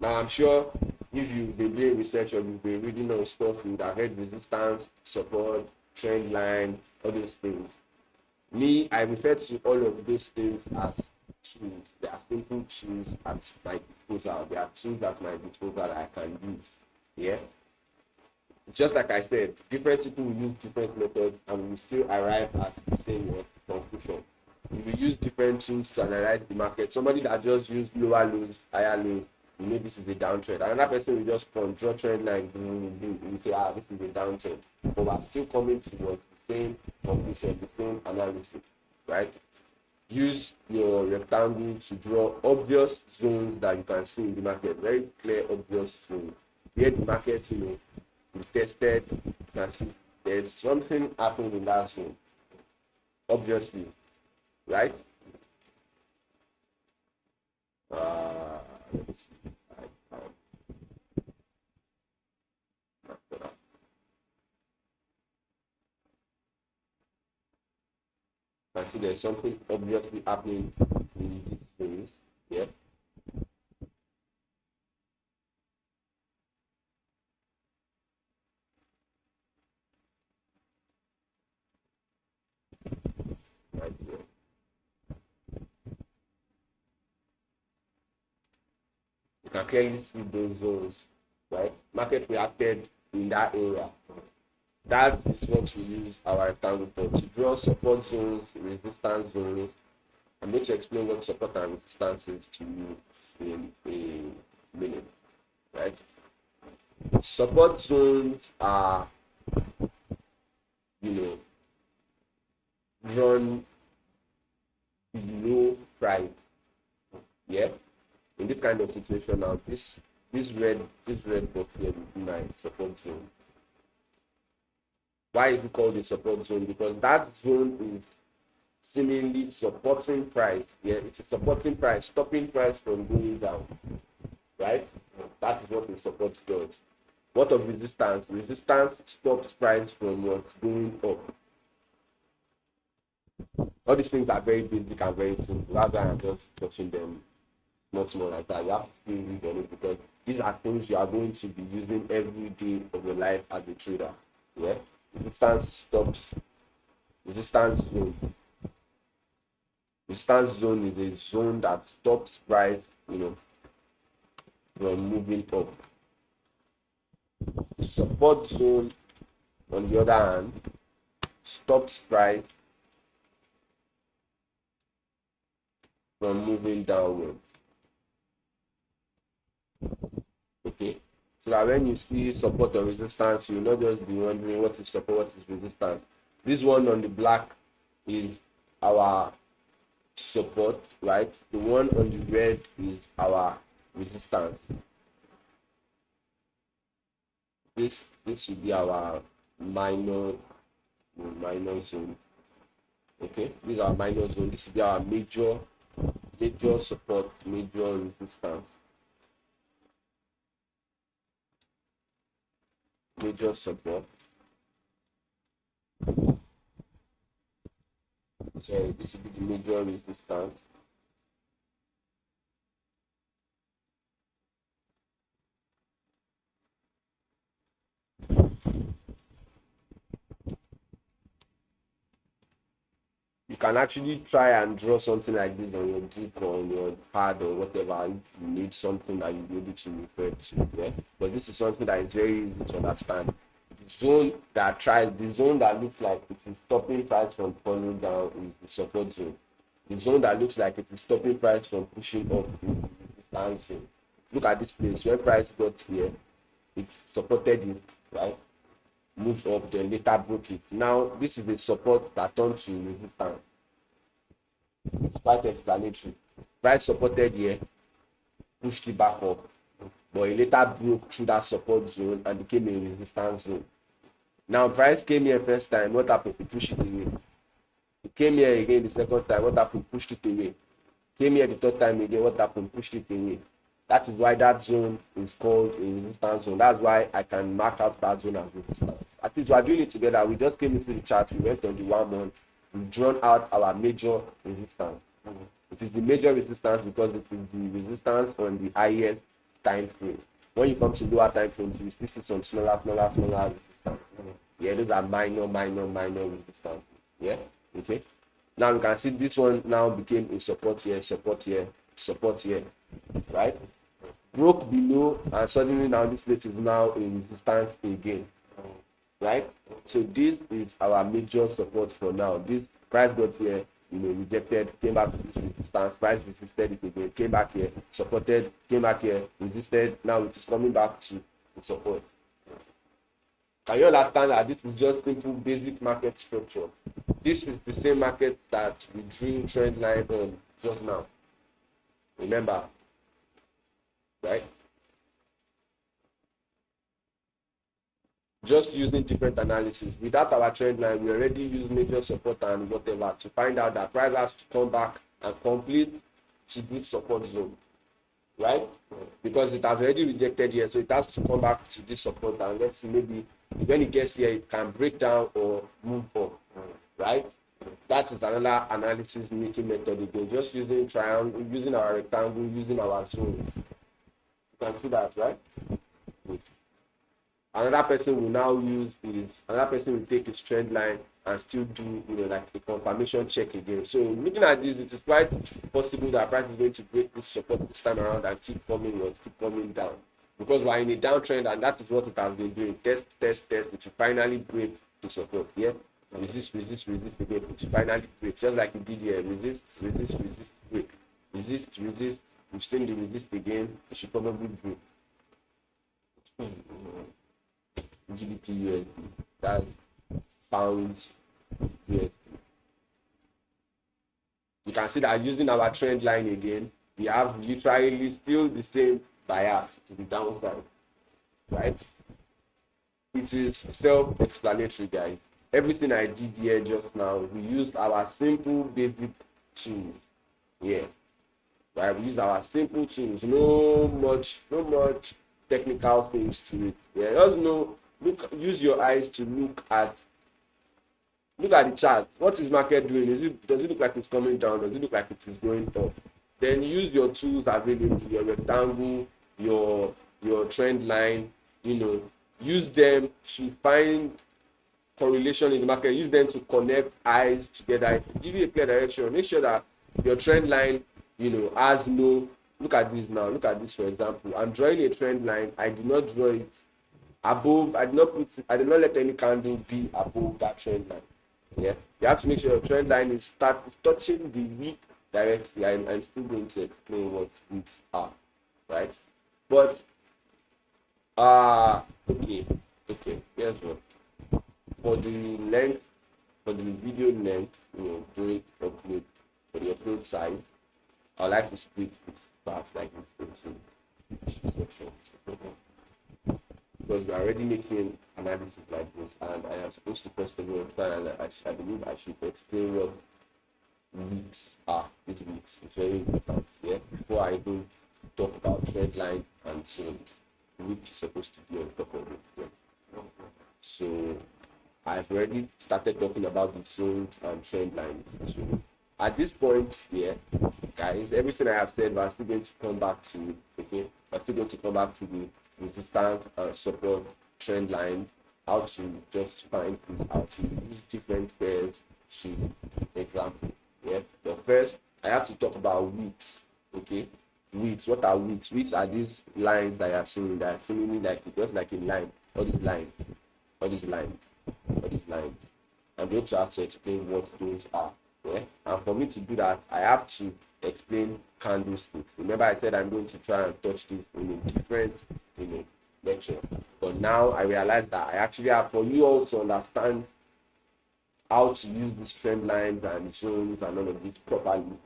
Now I'm sure if you've been doing research or you've been reading on stuff, you would have heard resistance, support, trend line, all those things. Me, I refer to all of those things as tools. They are simple tools at my disposal. They are tools at my disposal that I can use. Yeah? Just like I said, different people will use different methods and we will still arrive at the saying what? Conclusion. You will use different tools to analyze the market. Somebody that just use lower lows, higher lows, you know this is a downtrend. Another person will just draw trend line, you say, this is a downtrend. But we're still coming towards the same conclusion, the same analysis, right? Use your rectangle to draw obvious zones that you can see in the market, very clear, obvious zones. Where the market, is tested, you can see there's something happening in that zone, obviously, right? Let's see. I see there's something obviously happening in these things. Yeah. Right here. You can clearly see those zones, right? Market reacted in that area. That is what we use our rectangle for, to draw support zones, resistance zones. I'm going to explain what support and resistance is to you in a minute, right? Support zones are, drawn below price. Yeah. In this kind of situation now, this red box here will be my support zone. Why is it called a support zone? Because that zone is seemingly supporting price. Yeah, it's a supporting price, stopping price from going down. Right? That is what the support does. What of resistance? Resistance stops price from going up. All these things are very basic and very simple. That's why I'm just touching them much more like that. You have to still read on it because these are things you are going to be using every day of your life as a trader. Yeah? Resistance stops. Resistance zone. Resistance zone is a zone that stops price, from moving up. The support zone, on the other hand, stops price from moving downwards. Okay, so that when you see support or resistance, you'll not just be wondering what is support, what is resistance. This one on the black is our support, right? The one on the red is our resistance. This should be our minor zone. Okay, this is our minor zone. This should be our major support, major resistance. Major support. So this should be the major resistance. You can actually try and draw something like this on your book or on your pad or whatever if you need something that you'll be able to refer to. Yeah? But this is something that is very easy to understand. The zone that looks like it is stopping price from falling down is the support zone. The zone that looks like it is stopping price from pushing up is the resistance zone. Look at this place. When price got here, it supported it, right? Moved up, then later broke it. Now, this is a support that turned to resistance. It's quite explanatory. Price supported here, pushed it back up, but it later broke through that support zone and became a resistance zone. Now, price came here first time, what happened? It pushed it away. It came here again the second time, what happened? Pushed it away. Came here the third time again, what happened? Pushed it away. That is why that zone is called a resistance zone. That's why I can mark out that zone as resistance. At least we are doing it together. We just came into the chart. We went on the 1 month. We've drawn out our major resistance. It is the major resistance because it is the resistance on the highest time frame. When you come to lower time frames, you see some smaller resistance. Yeah, those are minor resistance. Yeah, okay. Now you can see this one now became a support here, right? Broke below and suddenly now this place is now a resistance again, right? So this is our major support for now. This Price got here, rejected, came back to this resistance, price resisted it again, came back here, supported, came back here, resisted, now it is coming back to the support. Can you understand that this is just simple basic market structure? This is the same market that we drew trend line on just now. Remember, right? Just using different analysis. Without our trend line, we already use major support and whatever to find out that price has to come back and complete to this support zone, right? Because it has already rejected here, so it has to come back to this support, and let's see, maybe when it gets here, it can break down or move up, right? That is another analysis making method again, just using triangle, using our rectangle, using our zone. You can see that, right? Good. Another person will now use another person will take his trend line and still do like a confirmation check again. So looking at this, it is quite possible that price is going to break this support this time around and keep coming or keep coming down, because we are in a downtrend, and that is what it has been doing. Test, it will finally break the support. Yeah, resist again. It will finally break, just like it did here. Resist, break. Resist. We've seen the resist again. It should probably break. GBP USD, that's pounds USD. You can see that using our trend line again, we have literally still the same bias to the downside, right? It is self-explanatory, guys. Everything I did here just now, we used our simple basic tools. Yeah, right? We use our simple tools. No much technical things to it. Yeah, use your eyes to look at the chart. What is market doing? Does it look like it's coming down? Does it look like it is going up? Then use your tools available, your rectangle, your trend line. Use them to find correlation in the market. Use them to connect eyes together to give you a clear direction. Make sure that your trend line, has no. Look at this now. Look at this, for example. I'm drawing a trend line. I did not draw it above. I did not let any candle be above that trend line. Yeah, you have to make sure your trend line is touching the wick directly. I'm still going to explain what wicks are, right? But okay. Here's what. For the video length, doing upload for the upload size, I would like to split this part like this into sections. Because we are already making analysis like this, and I am supposed to first of all try, and I believe I should explain what weeks are. These weeks is very important. Yeah, before I go talk about trend line and zones, week is supposed to be on top of it. Yeah. So I've already started talking about the zones and trend lines. So at this point here, guys, everything I have said, we're still going to come back to. Okay, we're still going to come back to the resistance and support trend line, how to just find things, how to use different pairs to example. Yeah. But first, I have to talk about weeks. Okay. Weeks. What are weeks? Weeks are these lines that I are showing. That are seemingly like just like a line. All these lines. I'm going to have to explain what those are. Yeah. And for me to do that, I have to explain candlesticks. Remember, I said I'm going to try and touch this in a different lecture. But now I realize that I actually have, for you all to understand how to use these trend lines and zones and all of this properly,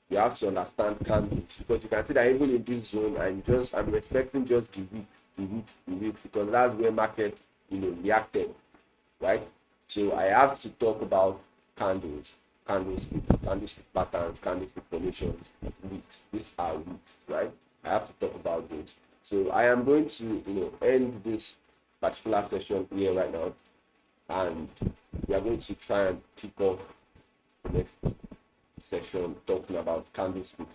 you have to understand candles, because you can see that even in this zone, I'm respecting just the weeks, because that's where market reacted, right? So I have to talk about candlestick patterns, candlestick formations, weeks. These are weeks, right? I have to talk about those. So I am going to end this particular session here right now, and we are going to try and kick off the next session talking about candlesticks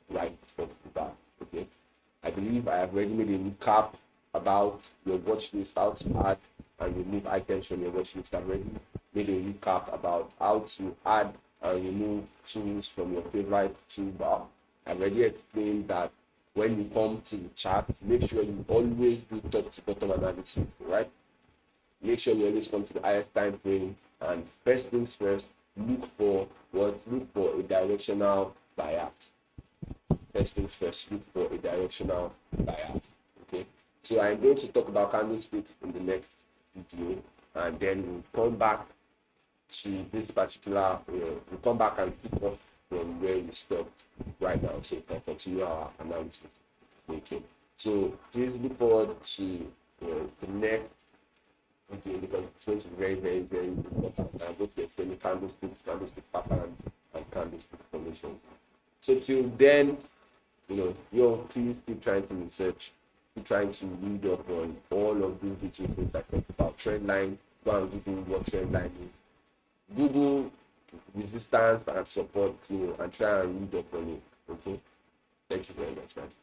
right off the bat. Okay, I believe I have already made a recap about your watch list, how to add and remove items from your watch list. I've already made a recap about how to add and remove tools from your favorite toolbar. I've already explained that when you come to the chart, make sure you always do top to bottom analysis, right? Make sure you always come to the highest time frame, and first things first, look for a directional bias. First things first, look for a directional bias. Okay, so I'm going to talk about candlesticks in the next video, and then we'll come back to this particular, we'll come back and pick up from where we stopped right now, so we can continue our analysis. Okay, so please look forward to the next video, because it's going to be very, very, very important. I'm going to explain candlesticks, candlestick patterns, and candlestick formations. So till then, please keep trying to research, keep trying to read up on all of these little things I talked about. Trend line, go and Google what trend line is. Google resistance and support, and try and read up on it. Okay? Thank you very much, guys.